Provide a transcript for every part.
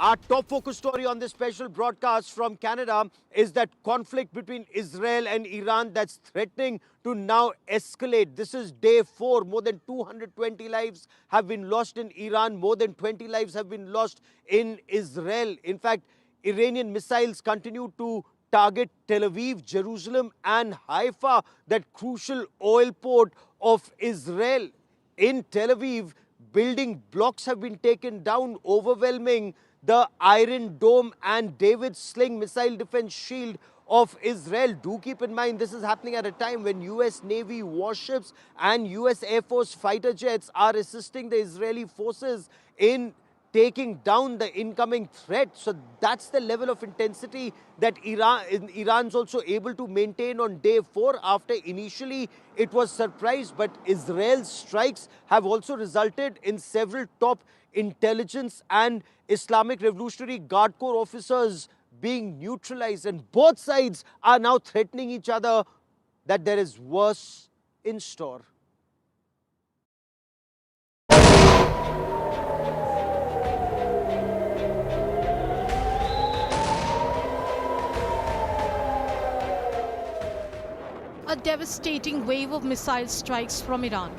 Our top focus story on this special broadcast from Canada is that conflict between Israel and Iran that's threatening to now escalate. This is day 4. More than 220 lives have been lost in Iran. More than 20 lives have been lost in Israel. In fact, Iranian missiles continue to target Tel Aviv, Jerusalem and Haifa, that crucial oil port of Israel. In Tel Aviv, building blocks have been taken down, overwhelming the Iron Dome and David Sling missile defense shield of Israel. Do keep in mind, this is happening at a time when US Navy warships and US Air Force fighter jets are assisting the Israeli forces in taking down the incoming threat. So that's the level of intensity that Iran's also able to maintain on day 4 after initially it was surprised. But Israel's strikes have also resulted in several top intelligence and Islamic Revolutionary Guard Corps officers being neutralized, and both sides are now threatening each other that there is worse in store. A devastating wave of missile strikes from Iran.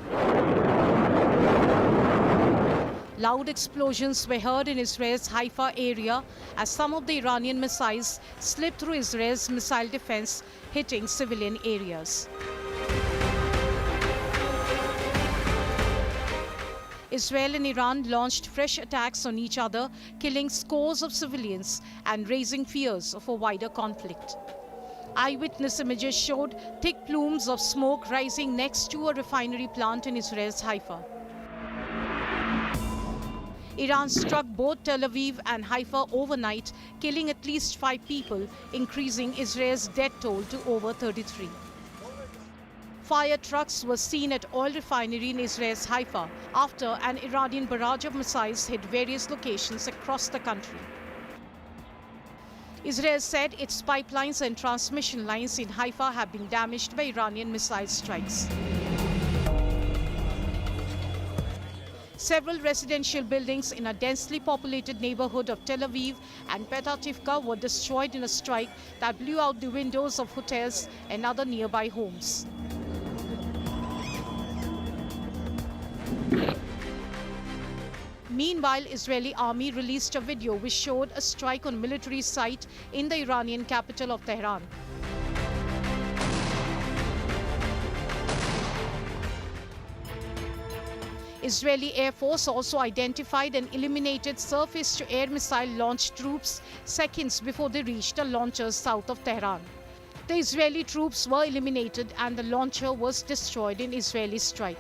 Loud explosions were heard in Israel's Haifa area as some of the Iranian missiles slipped through Israel's missile defense, hitting civilian areas. Israel and Iran launched fresh attacks on each other, killing scores of civilians and raising fears of a wider conflict. Eyewitness images showed thick plumes of smoke rising next to a refinery plant in Israel's Haifa. Iran struck both Tel Aviv and Haifa overnight, killing at least 5 people, increasing Israel's death toll to over 33. Fire trucks were seen at oil refinery in Israel's Haifa after an Iranian barrage of missiles hit various locations across the country. Israel said its pipelines and transmission lines in Haifa have been damaged by Iranian missile strikes. Several residential buildings in a densely populated neighborhood of Tel Aviv and Petah Tikva were destroyed in a strike that blew out the windows of hotels and other nearby homes. Meanwhile, Israeli army released a video which showed a strike on military site in the Iranian capital of Tehran. Israeli Air Force also identified and eliminated surface-to-air missile launch troops seconds before they reached the launchers south of Tehran. The Israeli troops were eliminated and the launcher was destroyed in Israeli strike.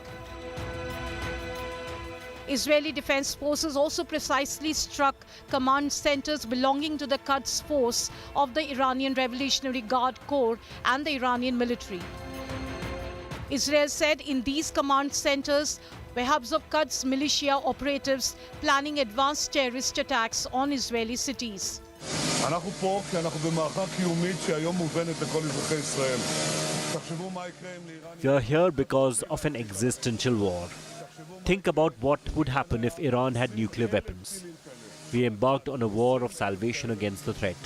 Israeli Defense Forces also precisely struck command centers belonging to the Quds force of the Iranian Revolutionary Guard Corps and the Iranian military. Israel said in these command centers were hubs of Quds militia operatives planning advanced terrorist attacks on Israeli cities. We are here because of an existential war. Think about what would happen if Iran had nuclear weapons. We embarked on a war of salvation against the threat.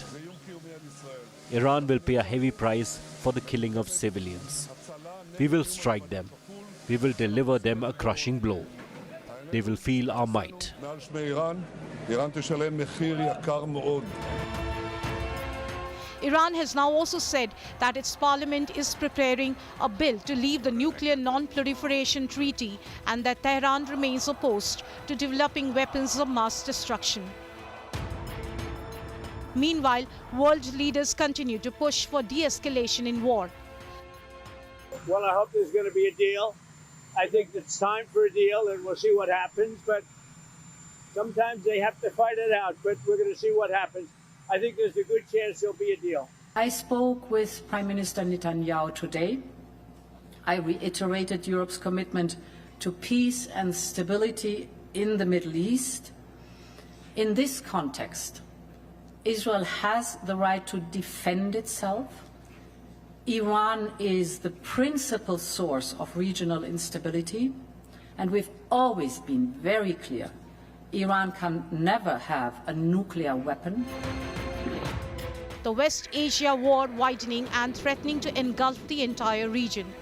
Iran will pay a heavy price for the killing of civilians. We will strike them. We will deliver them a crushing blow. They will feel our might. Iran has now also said that its parliament is preparing a bill to leave the Nuclear Non-Proliferation Treaty and that Tehran remains opposed to developing weapons of mass destruction. Meanwhile, world leaders continue to push for de-escalation in war. Well, I hope there's going to be a deal. I think it's time for a deal, and we'll see what happens. But sometimes they have to fight it out, but we're going to see what happens. I think there's a good chance there'll be a deal. I spoke with Prime Minister Netanyahu today. I reiterated Europe's commitment to peace and stability in the Middle East. In this context, Israel has the right to defend itself. Iran is the principal source of regional instability, and we've always been very clear Iran can never have a nuclear weapon. The West Asia war widening and threatening to engulf the entire region.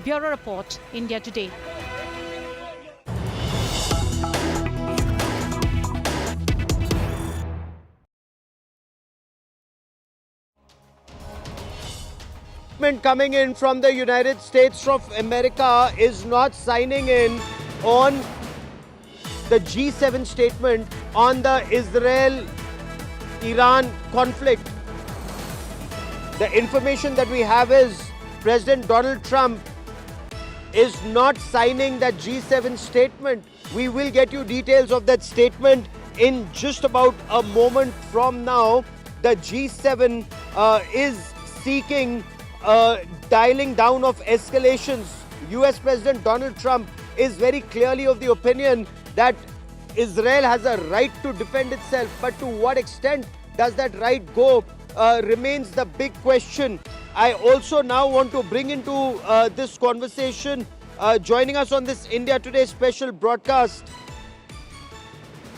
Bureau Report, India Today. Coming in from the United States of America is not signing in on the G7 statement on the Israel-Iran conflict. The information that we have is President Donald Trump is not signing that G7 statement. We will get you details of that statement in just about a moment from now. The G7 is seeking dialing down of escalations. US President Donald Trump is very clearly of the opinion that Israel has a right to defend itself, but to what extent does that right go remains the big question. I also now want to bring into this conversation, joining us on this India Today special broadcast,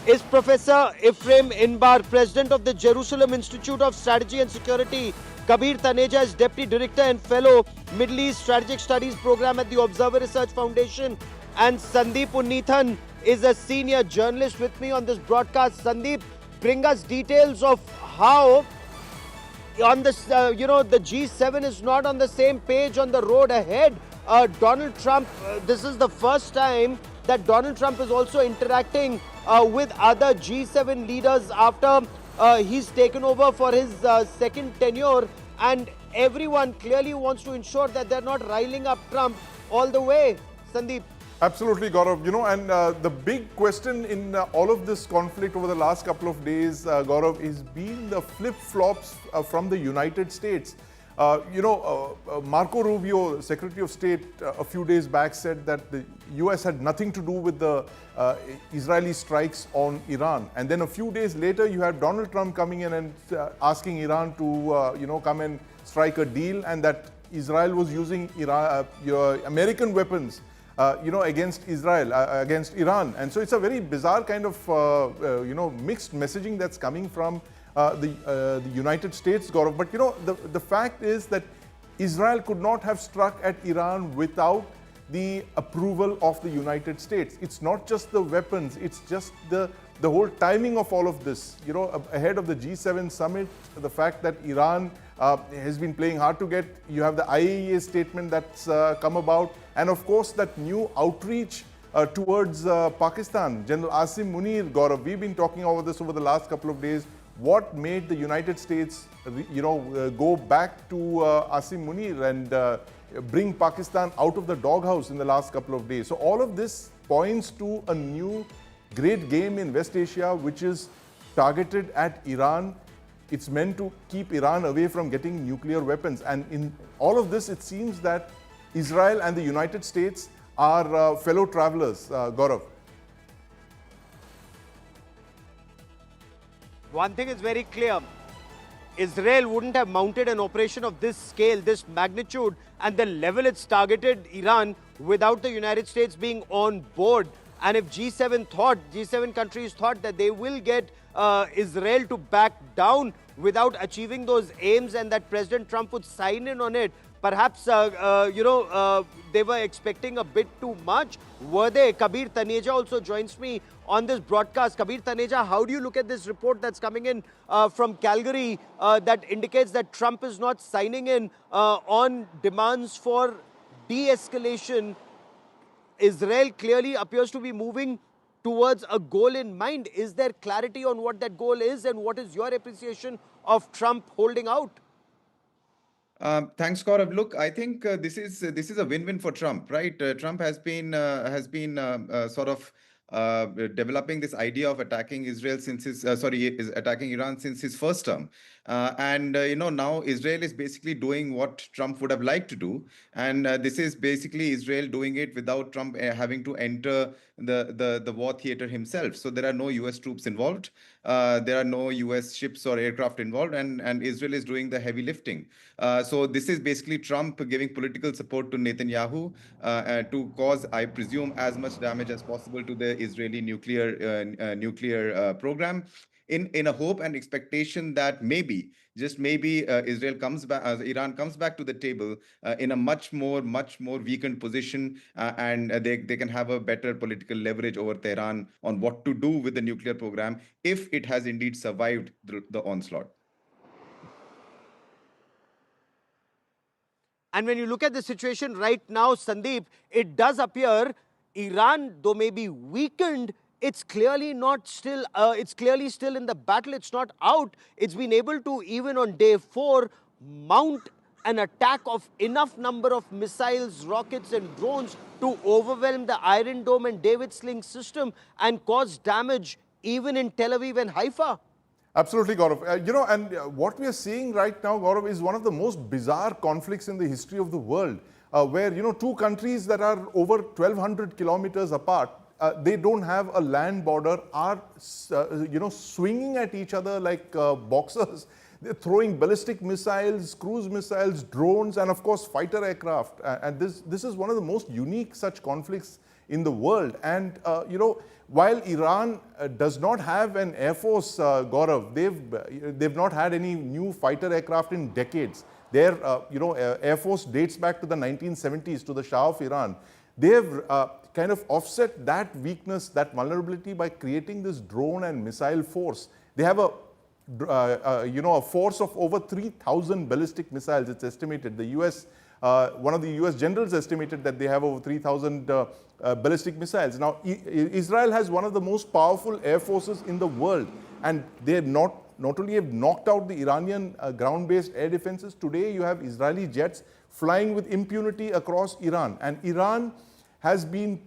is Professor Ephraim Inbar, President of the Jerusalem Institute of Strategy and Security. Kabir Taneja is Deputy Director and Fellow, Middle East Strategic Studies Program at the Observer Research Foundation. And Sandeep Unnithan is a senior journalist with me on this broadcast. Sandeep, bring us details of how on this, the G7 is not on the same page on the road ahead. Donald Trump, this is the first time that Donald Trump is also interacting with other G7 leaders after he's taken over for his second tenure, and everyone clearly wants to ensure that they're not riling up Trump all the way. Sandeep. Absolutely, Gaurav. And the big question in all of this conflict over the last couple of days, Gaurav, is been the flip-flops from the United States. Marco Rubio, Secretary of State, a few days back said that the US had nothing to do with the Israeli strikes on Iran. And then a few days later, you had Donald Trump coming in and asking Iran to, come and strike a deal, and that Israel was using American weapons against Israel, against Iran. And so it's a very bizarre kind of, mixed messaging that's coming from the United States, Gaurav. But, the fact is that Israel could not have struck at Iran without the approval of the United States. It's not just the weapons, it's just the whole timing of all of this. Ahead of the G7 summit, the fact that Iran has been playing hard to get. You have the IAEA statement that's come about. And of course, that new outreach towards Pakistan. General Asim Munir, Gaurav, we've been talking about this over the last couple of days. What made the United States, go back to Asim Munir and bring Pakistan out of the doghouse in the last couple of days? So all of this points to a new great game in West Asia, which is targeted at Iran. It's meant to keep Iran away from getting nuclear weapons. And in all of this, it seems that Israel and the United States are fellow travelers, Gaurav. One thing is very clear. Israel wouldn't have mounted an operation of this scale, this magnitude, and the level it's targeted Iran without the United States being on board. And if G7 countries thought that they will get Israel to back down without achieving those aims and that President Trump would sign in on it, perhaps, they were expecting a bit too much. Were they? Kabir Taneja also joins me on this broadcast. Kabir Taneja, how do you look at this report that's coming in from Calgary that indicates that Trump is not signing in on demands for de-escalation? Israel clearly appears to be moving towards a goal in mind. Is there clarity on what that goal is, and what is your appreciation of Trump holding out? Thanks, Gaurav. Look, I think this is a win-win for Trump, right? Trump has been sort of developing this idea of attacking Israel since his is attacking Iran since his first term, and now Israel is basically doing what Trump would have liked to do, and this is basically Israel doing it without Trump having to enter the war theater himself. So there are no U.S. troops involved, there are no U.S. ships or aircraft involved, and Israel is doing the heavy lifting. So this is basically Trump giving political support to Netanyahu to cause, I presume, as much damage as possible to the Israeli nuclear program, in a hope and expectation that maybe, just maybe, Iran comes back to the table in a much more weakened position, and they can have a better political leverage over Tehran on what to do with the nuclear program if it has indeed survived the onslaught. And when you look at the situation right now, Sandeep, it does appear Iran, though may be weakened, it's clearly not still. It's clearly still in the battle. It's not out. It's been able to, even on day 4, mount an attack of enough number of missiles, rockets, and drones to overwhelm the Iron Dome and David Sling system and cause damage even in Tel Aviv and Haifa. Absolutely, Gaurav. What we are seeing right now, Gaurav, is one of the most bizarre conflicts in the history of the world, where, two countries that are over 1,200 kilometers apart, they don't have a land border, are, swinging at each other like boxers. They're throwing ballistic missiles, cruise missiles, drones, and of course, fighter aircraft. And this is one of the most unique such conflicts in the world. And, while Iran does not have an air force, Gaurav, they've not had any new fighter aircraft in decades. Their, air force dates back to the 1970s, to the Shah of Iran. They've kind of offset that weakness, that vulnerability, by creating this drone and missile force. They have a force of over 3,000 ballistic missiles. It's estimated. The US, one of the US generals estimated that they have over 3,000 ballistic missiles. Now, Israel has one of the most powerful air forces in the world, and they not only have knocked out the Iranian ground-based air defenses. Today, you have Israeli jets flying with impunity across Iran, and Iran has been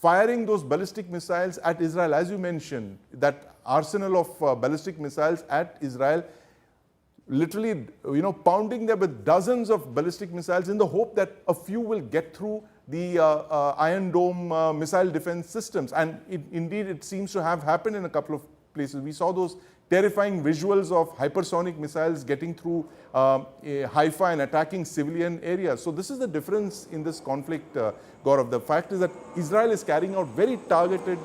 firing those ballistic missiles at Israel, as you mentioned, that arsenal of ballistic missiles at Israel, literally, pounding them with dozens of ballistic missiles in the hope that a few will get through the Iron Dome missile defense systems. And indeed, it seems to have happened in a couple of places. We saw those terrifying visuals of hypersonic missiles getting through Haifa and attacking civilian areas. So this is the difference in this conflict, Gaurav. The fact is that Israel is carrying out very targeted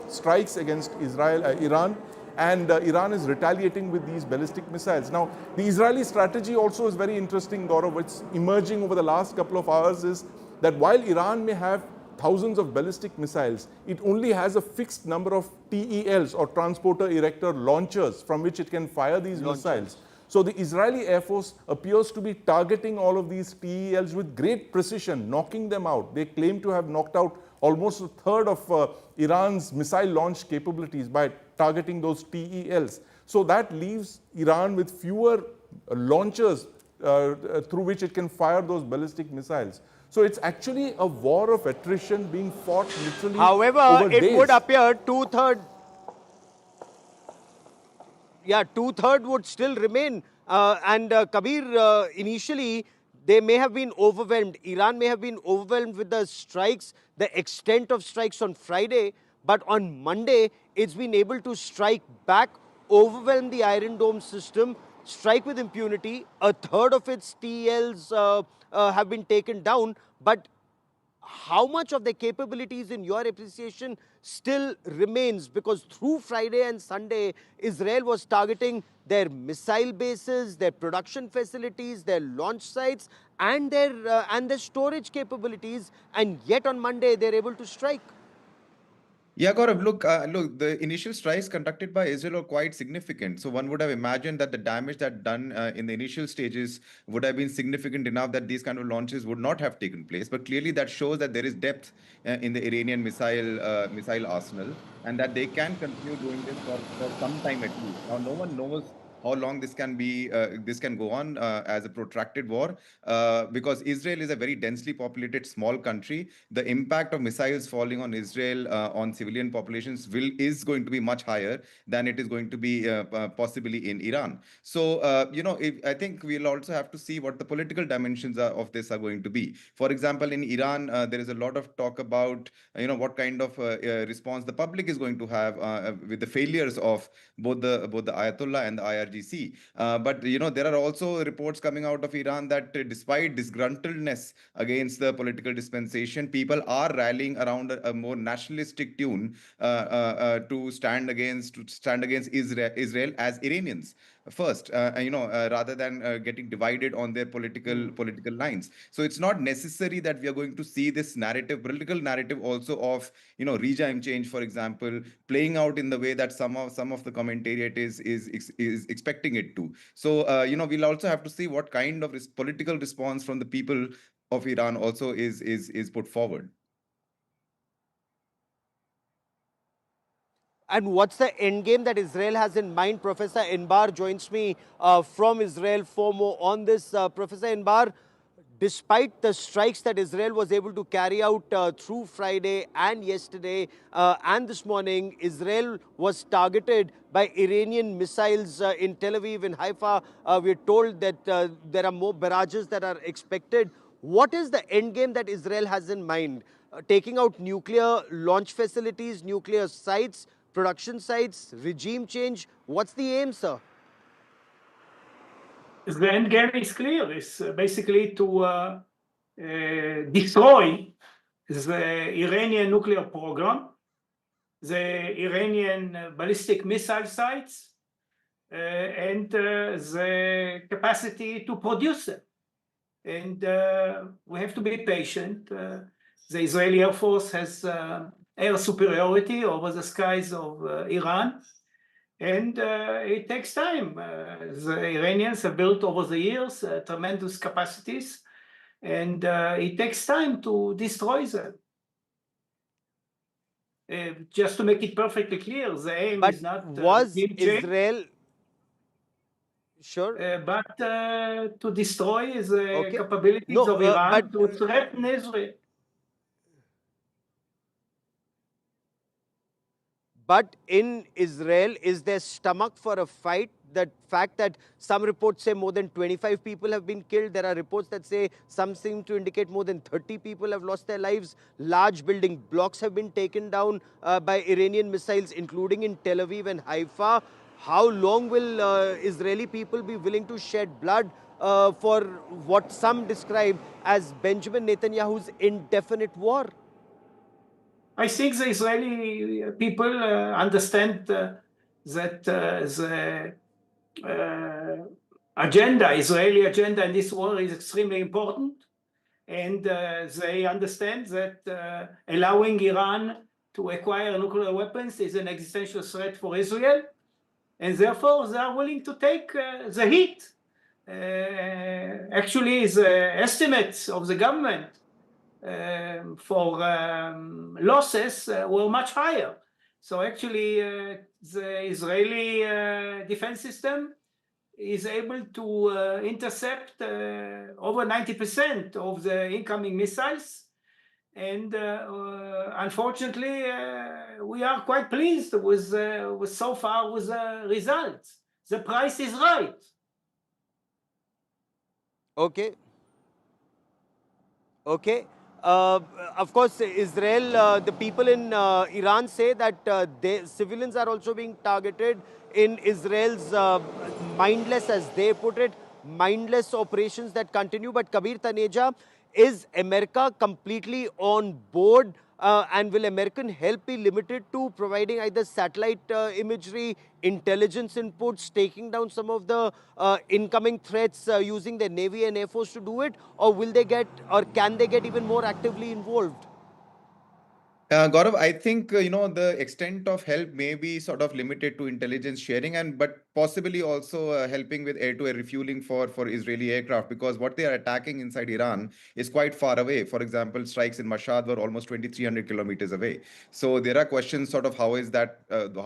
strikes against Iran, and Iran is retaliating with these ballistic missiles. Now, the Israeli strategy also is very interesting, Gaurav. What's emerging over the last couple of hours is that while Iran may have thousands of ballistic missiles, it only has a fixed number of TELs, or transporter erector launchers, from which it can fire these missiles. So the Israeli Air Force appears to be targeting all of these TELs with great precision, knocking them out. They claim to have knocked out almost a third of Iran's missile launch capabilities by targeting those TELs. So that leaves Iran with fewer launchers through which it can fire those ballistic missiles. So it's actually a war of attrition being fought literally However, over it days. would appear two-thirds would still remain. Kabir, initially, they may have been overwhelmed. Iran may have been overwhelmed with the strikes, the extent of strikes on Friday. But on Monday, it's been able to strike back, overwhelm the Iron Dome system, strike with impunity. A third of its TLs have been taken down. But how much of their capabilities, in your appreciation, still remains? Because through Friday and Sunday, Israel was targeting their missile bases, their production facilities, their launch sites, and their storage capabilities. And yet on Monday, they're able to strike. Yeah, Gaurav, look, the initial strikes conducted by Israel are quite significant. So one would have imagined that the damage that done in the initial stages would have been significant enough that these kind of launches would not have taken place. But clearly that shows that there is depth in the Iranian missile arsenal, and that they can continue doing this for some time at least. Now, no one knows how long this can go on as a protracted war, because Israel is a very densely populated small country. The impact of missiles falling on Israel on civilian populations is going to be much higher than it is going to be possibly in Iran. So I think we'll also have to see what the political dimensions of this are going to be. For example, in Iran, there is a lot of talk about what kind of response the public is going to have with the failures of both the Ayatollah and the IRG IRGC. But there are also reports coming out of Iran that despite disgruntledness against the political dispensation, people are rallying around a more nationalistic tune to stand against Israel as Iranians first, rather than getting divided on their political lines. So it's not necessary that we are going to see this political narrative also of regime change, for example, playing out in the way that some of the commentariat is expecting it to. So we'll also have to see what kind of political response from the people of Iran also is put forward. And what's the end game that Israel has in mind? Professor Inbar joins me from Israel for more on this. Professor Inbar, despite the strikes that Israel was able to carry out through Friday and yesterday and this morning, Israel was targeted by Iranian missiles in Tel Aviv and Haifa. We're told that there are more barrages that are expected. What is the end game that Israel has in mind? Taking out nuclear launch facilities, nuclear sites, production sites, regime change? What's the aim, sir? The end game is clear. It's basically to destroy the Iranian nuclear program, the Iranian ballistic missile sites, and the capacity to produce them. And we have to be patient. The Israeli Air Force has air superiority over the skies of Iran. And it takes time. The Iranians have built over the years tremendous capacities, and it takes time to destroy them. Just to make it perfectly clear, the aim is not was Israel... Sure. but to destroy the capabilities of Iran to threaten Israel. But in Israel, is there stomach for a fight? The fact that some reports say more than 25 people have been killed. There are reports that say some seem to indicate more than 30 people have lost their lives. Large building blocks have been taken down by Iranian missiles, including in Tel Aviv and Haifa. How long will Israeli people be willing to shed blood for what some describe as Benjamin Netanyahu's indefinite war? I think the Israeli people understand that the Israeli agenda in this war is extremely important. And they understand that allowing Iran to acquire nuclear weapons is an existential threat for Israel. And therefore, they are willing to take the heat. Actually, the estimates of the government for losses were much higher. So actually, the Israeli defense system is able to intercept over 90% of the incoming missiles. And unfortunately, we are quite pleased with so far with the results. The price is right. Okay. Okay. Of course, Israel, the people in Iran say that civilians are also being targeted in Israel's mindless, as they put it, mindless operations that continue. But Kabir Taneja, is America completely on board? And will American help be limited to providing either satellite imagery, intelligence inputs, taking down some of the incoming threats using their Navy and Air Force to do it? Or will they get, or can they get even more actively involved? Gaurav, I think the extent of help may be sort of limited to intelligence sharing, but possibly also helping with air-to-air refueling for Israeli aircraft, because what they are attacking inside Iran is quite far away. For example, strikes in Mashhad were almost 2,300 kilometers away. So there are questions sort of how is that,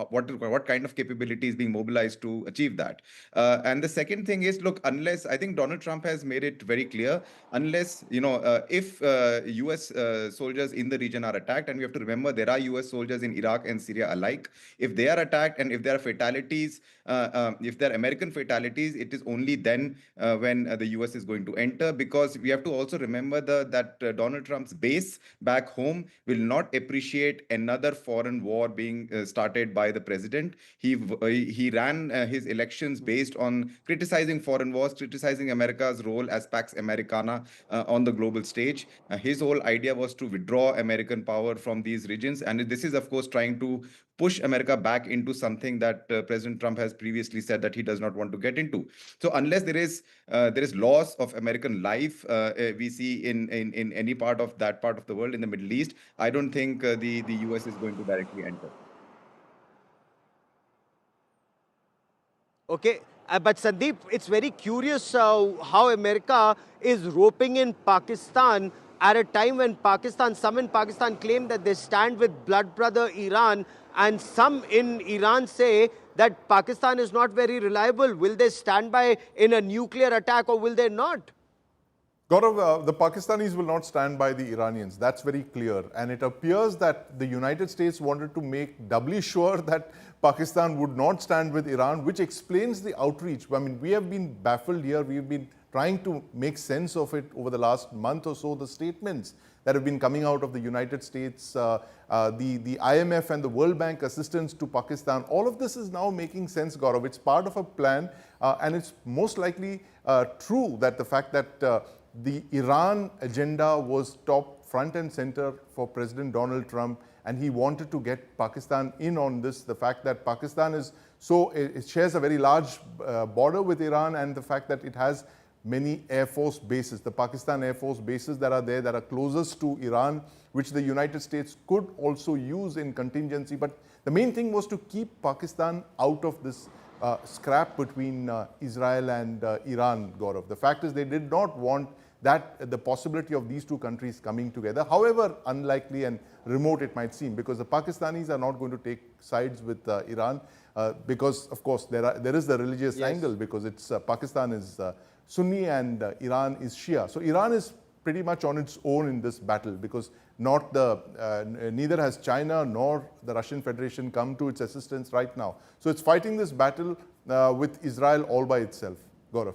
what kind of capability is being mobilized to achieve that. And the second thing is, look, unless, I think Donald Trump has made it very clear, unless, if US soldiers in the region are attacked, and we have have to remember there are US soldiers in Iraq and Syria alike. If they are attacked and if there are fatalities, if there are American fatalities, it is only then when the US is going to enter, because we have to also remember that Donald Trump's base back home will not appreciate another foreign war being started by the president. He ran his elections based on criticizing foreign wars, criticizing America's role as Pax Americana on the global stage. His whole idea was to withdraw American power from these regions, and this is, of course, trying to push America back into something that President Trump has previously said that he does not want to get into. So unless there is loss of American life we see in any part of the world, in the Middle East, I don't think the US is going to directly enter. Okay, but Sandeep, it's very curious how America is roping in Pakistan at a time when some in Pakistan claim that they stand with blood brother Iran, and some in Iran say that Pakistan is not very reliable. Will they stand by in a nuclear attack or will they not? Gaurav, the Pakistanis will not stand by the Iranians. That's very clear. And it appears that the United States wanted to make doubly sure that Pakistan would not stand with Iran, which explains the outreach. I mean, we have been baffled here. We've been trying to make sense of it over the last month or so. The statements that have been coming out of the United States, the IMF and the World Bank assistance to Pakistan, all of this is now making sense, Gaurav. It's part of a plan, and it's most likely true that the fact that the Iran agenda was top front and center for President Donald Trump, and he wanted to get Pakistan in on this. The fact that Pakistan is it shares a very large border with Iran, and the fact that it has many Air Force bases, the Pakistan Air Force bases that are there, that are closest to Iran, which the United States could also use in contingency. But the main thing was to keep Pakistan out of this scrap between Israel and Iran, Gaurav. The fact is they did not want the possibility of these two countries coming together, however unlikely and remote it might seem, because the Pakistanis are not going to take sides with Iran, because of course there is the religious angle, because it's Pakistan is Sunni and Iran is Shia. So Iran is pretty much on its own in this battle, because neither has China nor the Russian Federation come to its assistance right now. So it's fighting this battle with Israel all by itself. Gaurav.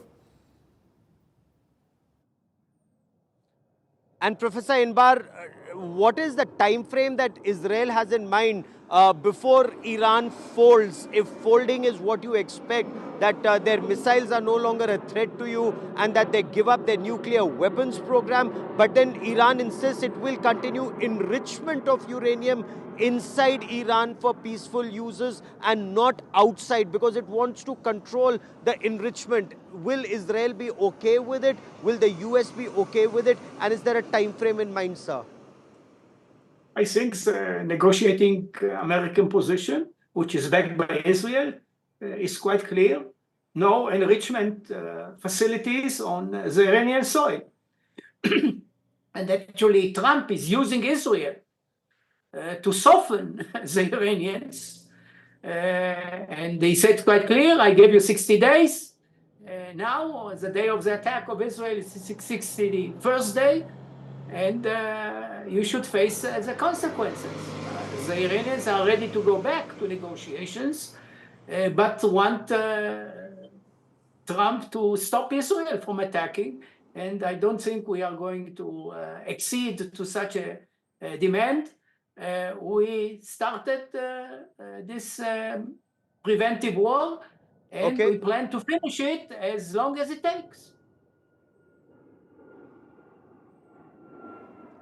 And Professor Inbar, what is the time frame that Israel has in mind before Iran folds? If folding is what you expect, that their missiles are no longer a threat to you and that they give up their nuclear weapons program, but then Iran insists it will continue enrichment of uranium inside Iran for peaceful uses and not outside, because it wants to control the enrichment. Will Israel be okay with it? Will the US be okay with it? And is there a time frame in mind, sir? I think the negotiating American position, which is backed by Israel, is quite clear. No enrichment facilities on the Iranian soil. And actually, Trump is using Israel to soften the Iranians. And they said quite clear, I gave you 60 days. Now, the day of the attack of Israel is the 61st day. And you should face the consequences. The Iranians are ready to go back to negotiations, but want Trump to stop Israel from attacking. And I don't think we are going to accede to such a demand. We started this preventive war, and we plan to finish it as long as it takes.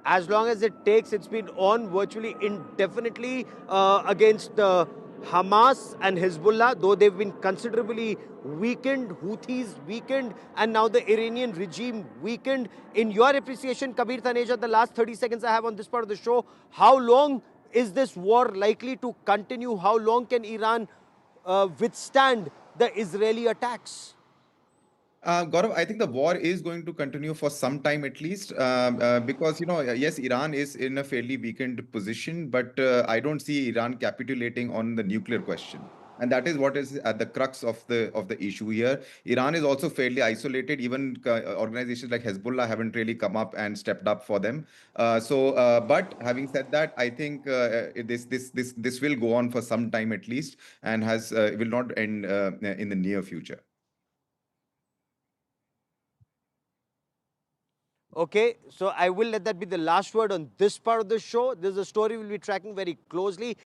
As long as it takes. It's been on virtually indefinitely against Hamas and Hezbollah, though they've been considerably weakened, Houthis weakened, and now the Iranian regime weakened. In your appreciation, Kabir Taneja, the last 30 seconds I have on this part of the show, how long is this war likely to continue? How long can Iran withstand the Israeli attacks? Gaurav, I think the war is going to continue for some time at least, because, yes, Iran is in a fairly weakened position, but I don't see Iran capitulating on the nuclear question. And that is what is at the crux of the issue here. Iran is also fairly isolated. Even organizations like Hezbollah haven't really come up and stepped up for them. But having said that, I think this will go on for some time at least, and will not end in the near future. Okay, so I will let that be the last word on this part of the show. This is a story we'll be tracking very closely.